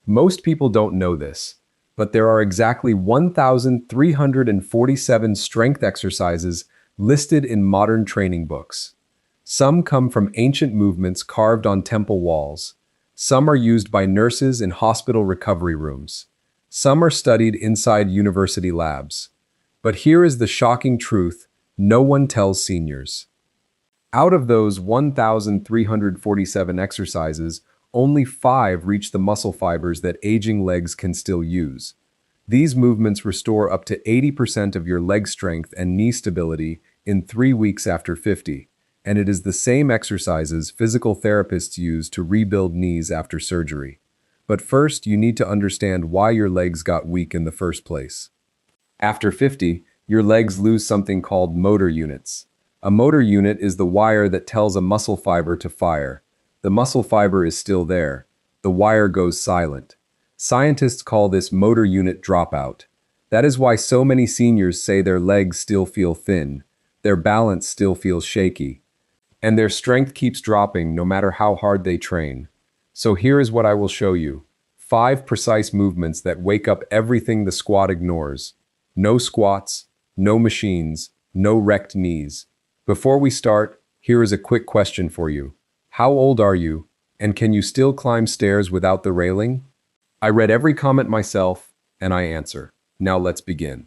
Most people don't know this, but there are exactly 1,347 strength exercises listed in modern training books. Some come from ancient movements carved on temple walls. Some are used by nurses in hospital recovery rooms. Some are studied inside university labs. But here is the shocking truth no one tells seniors. Out of those 1,347 exercises, only 5 reach the muscle fibers that aging legs can still use. These movements restore up to 80% of your leg strength and knee stability in 3 weeks after 50, and it is the same exercises physical therapists use to rebuild knees after surgery. But first, you need to understand why your legs got weak in the first place. After 50, your legs lose something called motor units. A motor unit is the wire that tells a muscle fiber to fire. The muscle fiber is still there. The wire goes silent. Scientists call this motor unit dropout. That is why so many seniors say their legs still feel thin, their balance still feels shaky, and their strength keeps dropping no matter how hard they train. So here is what I will show you. 5 precise movements that wake up everything the squat ignores. No squats, no machines, no wrecked knees. Before we start, here is a quick question for you. How old are you, and can you still climb stairs without the railing? I read every comment myself, and I answer. Now let's begin.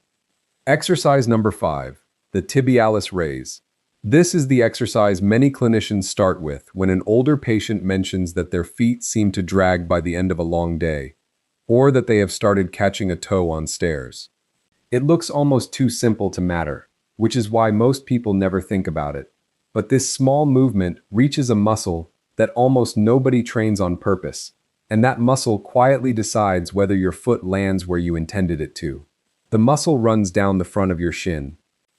Exercise number 5, the tibialis raise. This is the exercise many clinicians start with when an older patient mentions that their feet seem to drag by the end of a long day, or that they have started catching a toe on stairs. It looks almost too simple to matter, which is why most people never think about it. But this small movement reaches a muscle that almost nobody trains on purpose, and that muscle quietly decides whether your foot lands where you intended it to. The muscle runs down the front of your shin.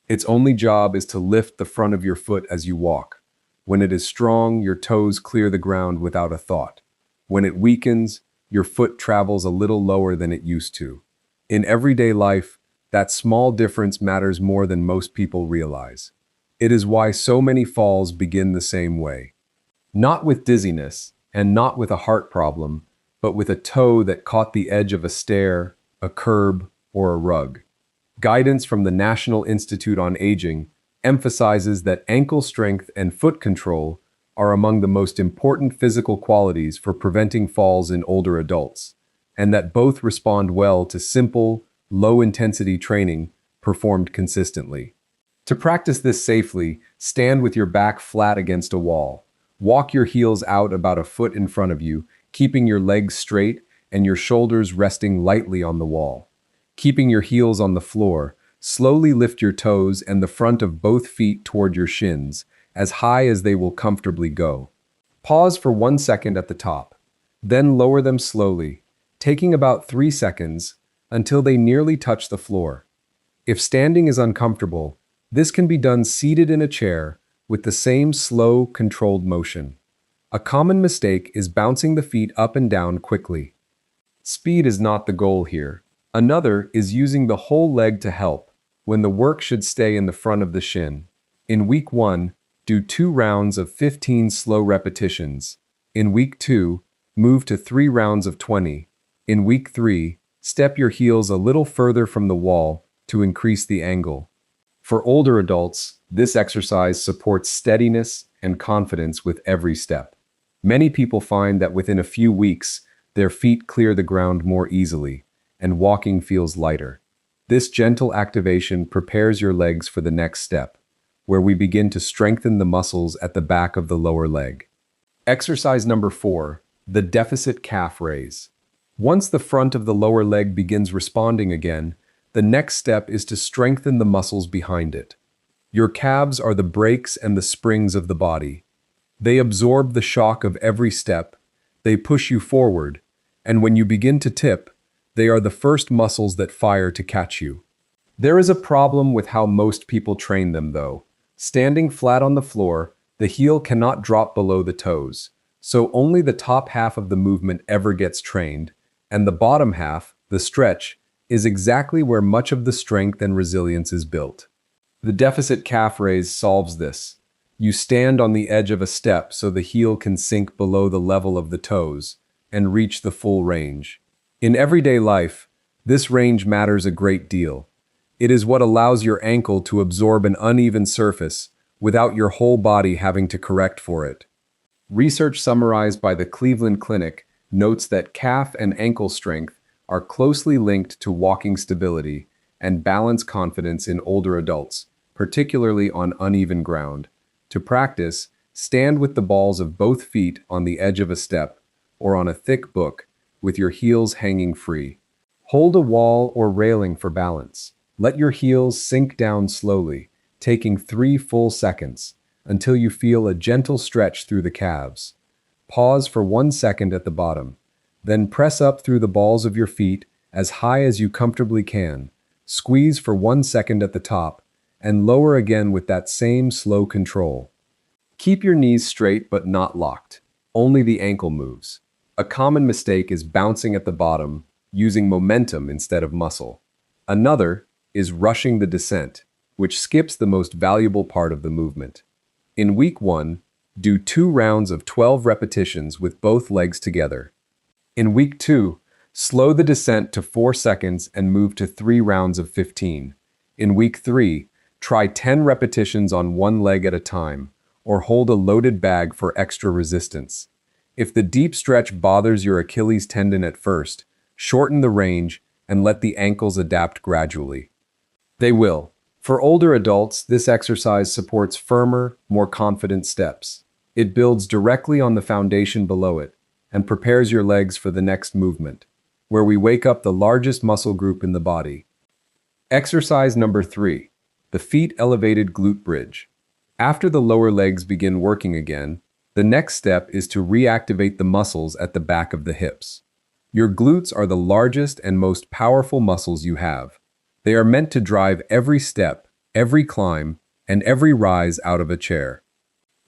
Its only job is to lift the front of your foot as you walk. When it is strong, your toes clear the ground without a thought. When it weakens, your foot travels a little lower than it used to. In everyday life, that small difference matters more than most people realize. It is why so many falls begin the same way. Not with dizziness, and not with a heart problem, but with a toe that caught the edge of a stair, a curb, or a rug. Guidance from the National Institute on Aging emphasizes that ankle strength and foot control are among the most important physical qualities for preventing falls in older adults, and that both respond well to simple, low-intensity training performed consistently. To practice this safely, stand with your back flat against a wall. Walk your heels out about a foot in front of you, keeping your legs straight and your shoulders resting lightly on the wall. Keeping your heels on the floor, slowly lift your toes and the front of both feet toward your shins, as high as they will comfortably go. Pause for 1 second at the top, then lower them slowly, taking about 3 seconds until they nearly touch the floor. If standing is uncomfortable, this can be done seated in a chair with the same slow, controlled motion. A common mistake is bouncing the feet up and down quickly. Speed is not the goal here. Another is using the whole leg to help, when the work should stay in the front of the shin. In week 1, do 2 rounds of 15 slow repetitions. In week 2, move to 3 rounds of 20. In week 3, step your heels a little further from the wall to increase the angle. For older adults, this exercise supports steadiness and confidence with every step. Many people find that within a few weeks, their feet clear the ground more easily, and walking feels lighter. This gentle activation prepares your legs for the next step, where we begin to strengthen the muscles at the back of the lower leg. Exercise number 4, the deficit calf raise. Once the front of the lower leg begins responding again, the next step is to strengthen the muscles behind it. Your calves are the brakes and the springs of the body. They absorb the shock of every step, they push you forward, and when you begin to tip, they are the first muscles that fire to catch you. There is a problem with how most people train them, though. Standing flat on the floor, the heel cannot drop below the toes, so only the top half of the movement ever gets trained, and the bottom half, the stretch, is exactly where much of the strength and resilience is built. The deficit calf raise solves this. You stand on the edge of a step so the heel can sink below the level of the toes and reach the full range. In everyday life, this range matters a great deal. It is what allows your ankle to absorb an uneven surface without your whole body having to correct for it. Research summarized by the Cleveland Clinic notes that calf and ankle strength are closely linked to walking stability and balance confidence in older adults, particularly on uneven ground. To practice, stand with the balls of both feet on the edge of a step or on a thick book with your heels hanging free. Hold a wall or railing for balance. Let your heels sink down slowly, taking 3 full seconds until you feel a gentle stretch through the calves. Pause for 1 second at the bottom. Then press up through the balls of your feet as high as you comfortably can. Squeeze for 1 second at the top and lower again with that same slow control. Keep your knees straight but not locked. Only the ankle moves. A common mistake is bouncing at the bottom, using momentum instead of muscle. Another is rushing the descent, which skips the most valuable part of the movement. In week 1, do 2 rounds of 12 repetitions with both legs together. In week 2, slow the descent to 4 seconds and move to 3 rounds of 15. In week 3, try 10 repetitions on one leg at a time, or hold a loaded bag for extra resistance. If the deep stretch bothers your Achilles tendon at first, shorten the range and let the ankles adapt gradually. They will. For older adults, this exercise supports firmer, more confident steps. It builds directly on the foundation below it and prepares your legs for the next movement, where we wake up the largest muscle group in the body. Exercise number 3, the feet elevated glute bridge. After the lower legs begin working again, the next step is to reactivate the muscles at the back of the hips. Your glutes are the largest and most powerful muscles you have. They are meant to drive every step, every climb, and every rise out of a chair.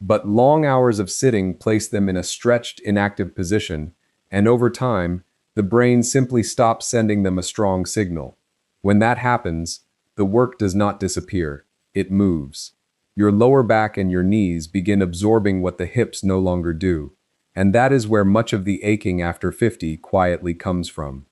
But long hours of sitting place them in a stretched, inactive position, and over time, the brain simply stops sending them a strong signal. When that happens, the work does not disappear, it moves. Your lower back and your knees begin absorbing what the hips no longer do, and that is where much of the aching after 50 quietly comes from.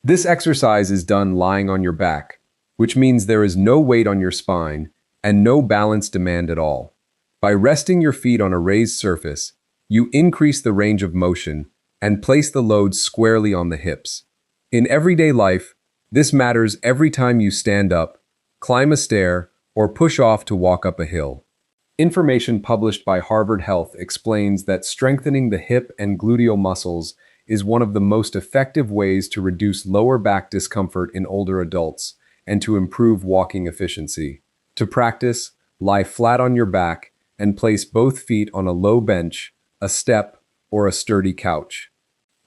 This exercise is done lying on your back, which means there is no weight on your spine and no balance demand at all. By resting your feet on a raised surface, you increase the range of motion and place the load squarely on the hips. In everyday life, this matters every time you stand up, climb a stair, or push off to walk up a hill. Information published by Harvard Health explains that strengthening the hip and gluteal muscles is one of the most effective ways to reduce lower back discomfort in older adults and to improve walking efficiency. To practice, lie flat on your back and place both feet on a low bench, a step, or a sturdy couch.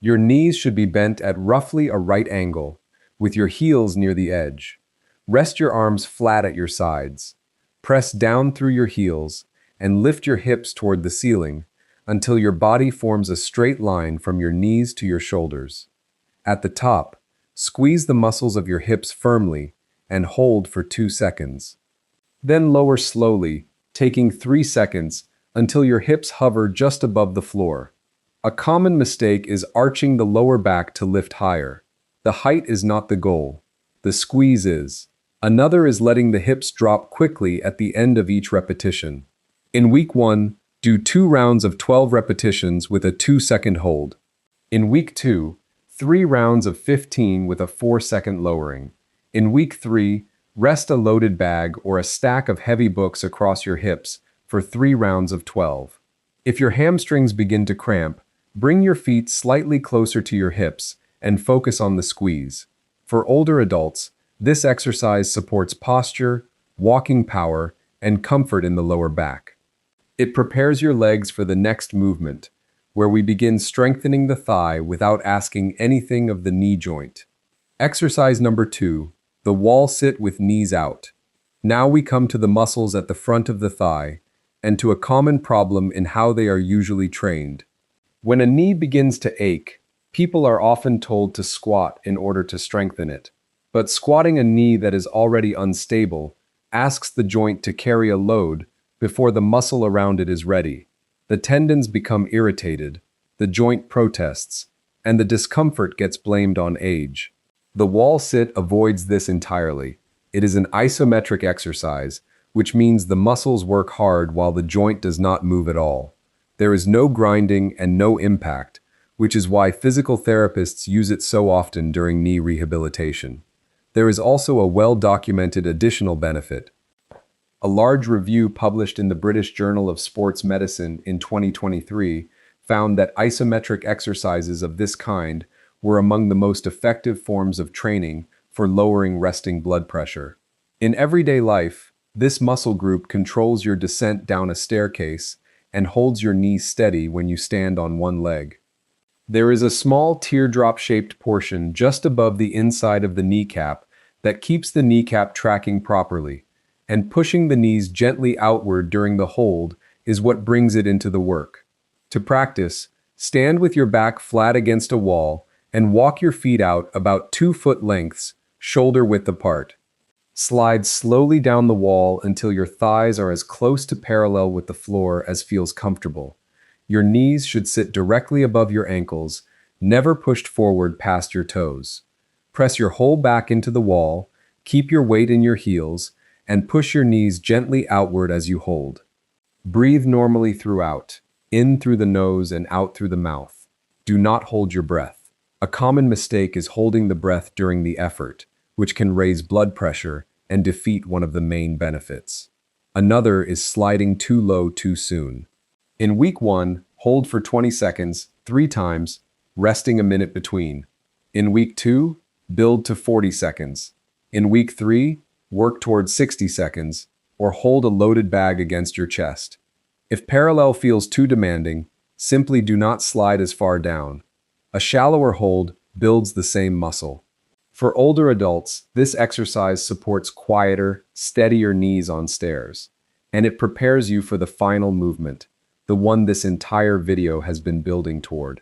Your knees should be bent at roughly a right angle, with your heels near the edge. Rest your arms flat at your sides. Press down through your heels and lift your hips toward the ceiling until your body forms a straight line from your knees to your shoulders. At the top, squeeze the muscles of your hips firmly and hold for 2 seconds. Then lower slowly, taking 3 seconds until your hips hover just above the floor. A common mistake is arching the lower back to lift higher. The height is not the goal. The squeeze is. Another is letting the hips drop quickly at the end of each repetition. In week 1, do 2 rounds of 12 repetitions with a 2-second hold. In week 2, 3 rounds of 15 with a 4-second lowering. In week 3, rest a loaded bag or a stack of heavy books across your hips for 3 rounds of 12. If your hamstrings begin to cramp, bring your feet slightly closer to your hips and focus on the squeeze. For older adults, this exercise supports posture, walking power, and comfort in the lower back. It prepares your legs for the next movement, where we begin strengthening the thigh without asking anything of the knee joint. Exercise number 2, the wall sit with knees out. Now we come to the muscles at the front of the thigh, and to a common problem in how they are usually trained. When a knee begins to ache, people are often told to squat in order to strengthen it. But squatting a knee that is already unstable asks the joint to carry a load before the muscle around it is ready. The tendons become irritated, the joint protests, and the discomfort gets blamed on age. The wall sit avoids this entirely. It is an isometric exercise, which means the muscles work hard while the joint does not move at all. There is no grinding and no impact, which is why physical therapists use it so often during knee rehabilitation. There is also a well-documented additional benefit. A large review published in the British Journal of Sports Medicine in 2023 found that isometric exercises of this kind were among the most effective forms of training for lowering resting blood pressure. In everyday life, this muscle group controls your descent down a staircase and holds your knees steady when you stand on one leg. There is a small teardrop-shaped portion just above the inside of the kneecap that keeps the kneecap tracking properly, and pushing the knees gently outward during the hold is what brings it into the work. To practice, stand with your back flat against a wall and walk your feet out about 2-foot lengths, shoulder width apart. Slide slowly down the wall until your thighs are as close to parallel with the floor as feels comfortable. Your knees should sit directly above your ankles, never pushed forward past your toes. Press your whole back into the wall, keep your weight in your heels, and push your knees gently outward as you hold. Breathe normally throughout, in through the nose and out through the mouth. Do not hold your breath. A common mistake is holding the breath during the effort, which can raise blood pressure and defeat one of the main benefits. Another is sliding too low too soon. In week 1, hold for 20 seconds, 3 times, resting a minute between. In week 2, build to 40 seconds. In week 3, work towards 60 seconds, or hold a loaded bag against your chest. If parallel feels too demanding, simply do not slide as far down. A shallower hold builds the same muscle. For older adults, this exercise supports quieter, steadier knees on stairs, and it prepares you for the final movement, the one this entire video has been building toward.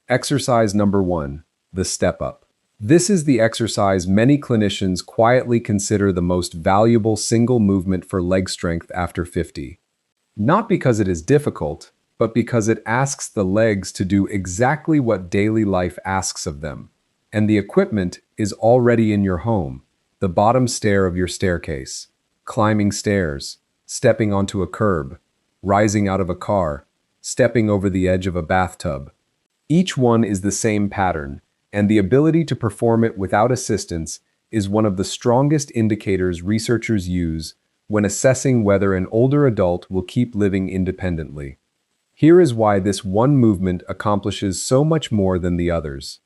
Exercise number 1, the step up. This is the exercise many clinicians quietly consider the most valuable single movement for leg strength after 50. Not because it is difficult, but because it asks the legs to do exactly what daily life asks of them. And the equipment is already in your home, the bottom stair of your staircase, climbing stairs, stepping onto a curb, rising out of a car, stepping over the edge of a bathtub. Each one is the same pattern, and the ability to perform it without assistance is one of the strongest indicators researchers use when assessing whether an older adult will keep living independently. Here is why this one movement accomplishes so much more than the others.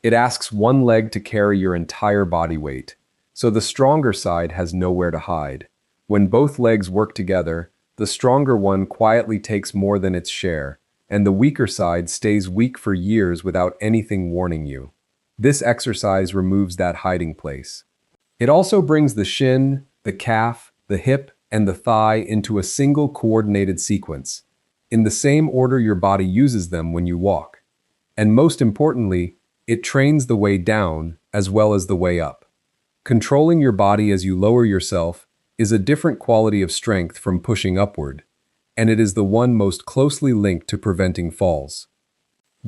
It asks one leg to carry your entire body weight, so the stronger side has nowhere to hide. When both legs work together, the stronger one quietly takes more than its share, and the weaker side stays weak for years without anything warning you. This exercise removes that hiding place. It also brings the shin, the calf, the hip, and the thigh into a single coordinated sequence, in the same order your body uses them when you walk. And most importantly, it trains the way down as well as the way up. Controlling your body as you lower yourself is a different quality of strength from pushing upward, and it is the one most closely linked to preventing falls.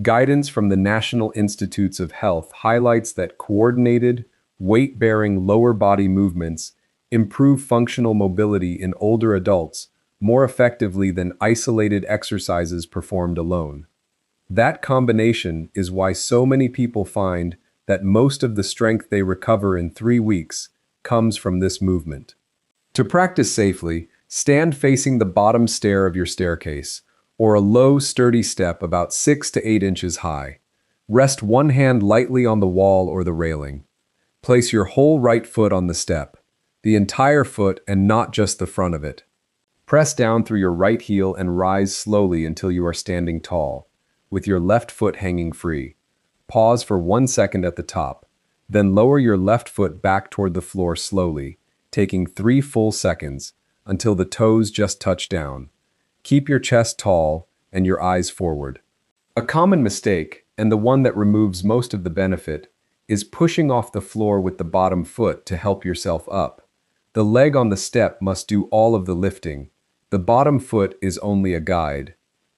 Guidance from the National Institutes of Health highlights that coordinated, weight-bearing lower body movements improve functional mobility in older adults more effectively than isolated exercises performed alone. That combination is why so many people find that most of the strength they recover in 3 weeks comes from this movement. To practice safely, stand facing the bottom stair of your staircase, or a low, sturdy step about 6 to 8 inches high. Rest one hand lightly on the wall or the railing. Place your whole right foot on the step, the entire foot and not just the front of it. Press down through your right heel and rise slowly until you are standing tall, with your left foot hanging free. Pause for 1 second at the top, then lower your left foot back toward the floor slowly, taking 3 full seconds until the toes just touch down. Keep your chest tall and your eyes forward. A common mistake, and the one that removes most of the benefit, is pushing off the floor with the bottom foot to help yourself up. The leg on the step must do all of the lifting. The bottom foot is only a guide.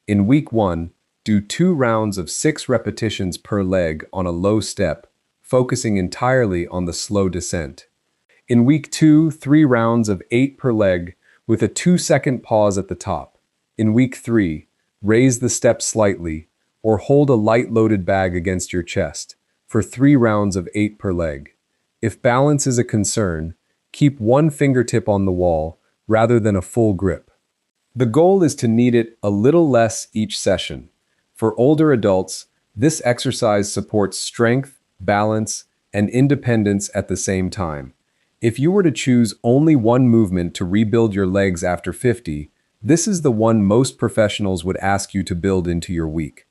In week 1, Do 2 rounds of 6 repetitions per leg on a low step, focusing entirely on the slow descent. In week 2, 3 rounds of 8 per leg with a 2-second pause at the top. In week 3, raise the step slightly or hold a light loaded bag against your chest for 3 rounds of 8 per leg. If balance is a concern, keep one fingertip on the wall rather than a full grip. The goal is to knead it a little less each session. For older adults, this exercise supports strength, balance, and independence at the same time. If you were to choose only one movement to rebuild your legs after 50, this is the one most professionals would ask you to build into your week.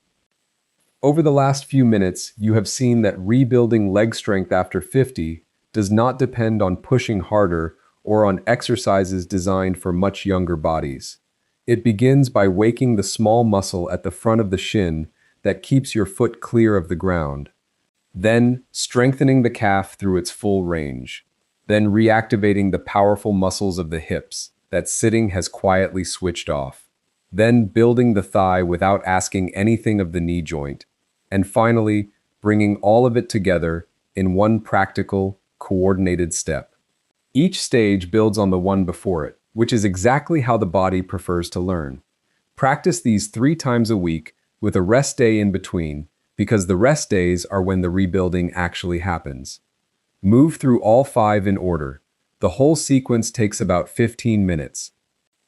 Over the last few minutes, you have seen that rebuilding leg strength after 50 does not depend on pushing harder or on exercises designed for much younger bodies. It begins by waking the small muscle at the front of the shin that keeps your foot clear of the ground. Then, strengthening the calf through its full range. Then reactivating the powerful muscles of the hips that sitting has quietly switched off. Then building the thigh without asking anything of the knee joint. And finally, bringing all of it together in one practical, coordinated step. Each stage builds on the one before it, which is exactly how the body prefers to learn. Practice these 3 times a week with a rest day in between, because the rest days are when the rebuilding actually happens. Move through all 5 in order. The whole sequence takes about 15 minutes.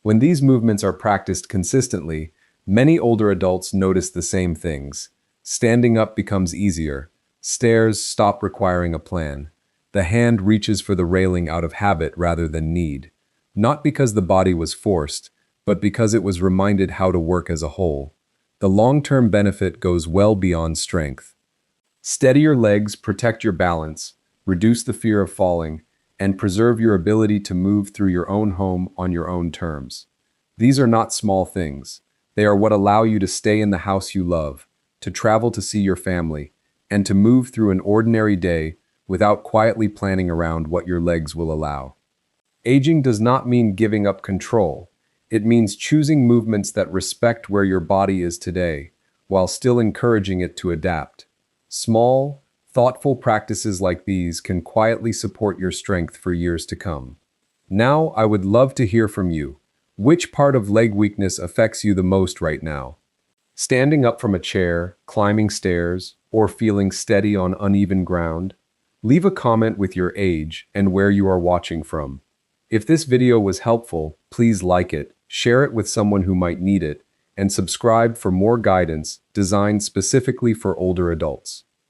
When these movements are practiced consistently, many older adults notice the same things. Standing up becomes easier. Stairs stop requiring a plan. The hand reaches for the railing out of habit rather than need. Not because the body was forced, but because it was reminded how to work as a whole. The long-term benefit goes well beyond strength. Steady your legs, protect your balance, reduce the fear of falling, and preserve your ability to move through your own home on your own terms. These are not small things. They are what allow you to stay in the house you love, to travel to see your family, and to move through an ordinary day without quietly planning around what your legs will allow. Aging does not mean giving up control. It means choosing movements that respect where your body is today, while still encouraging it to adapt. Small, thoughtful practices like these can quietly support your strength for years to come. Now, I would love to hear from you. Which part of leg weakness affects you the most right now? Standing up from a chair, climbing stairs, or feeling steady on uneven ground? Leave a comment with your age and where you are watching from. If this video was helpful, please like it, share it with someone who might need it, and subscribe for more guidance designed specifically for older adults.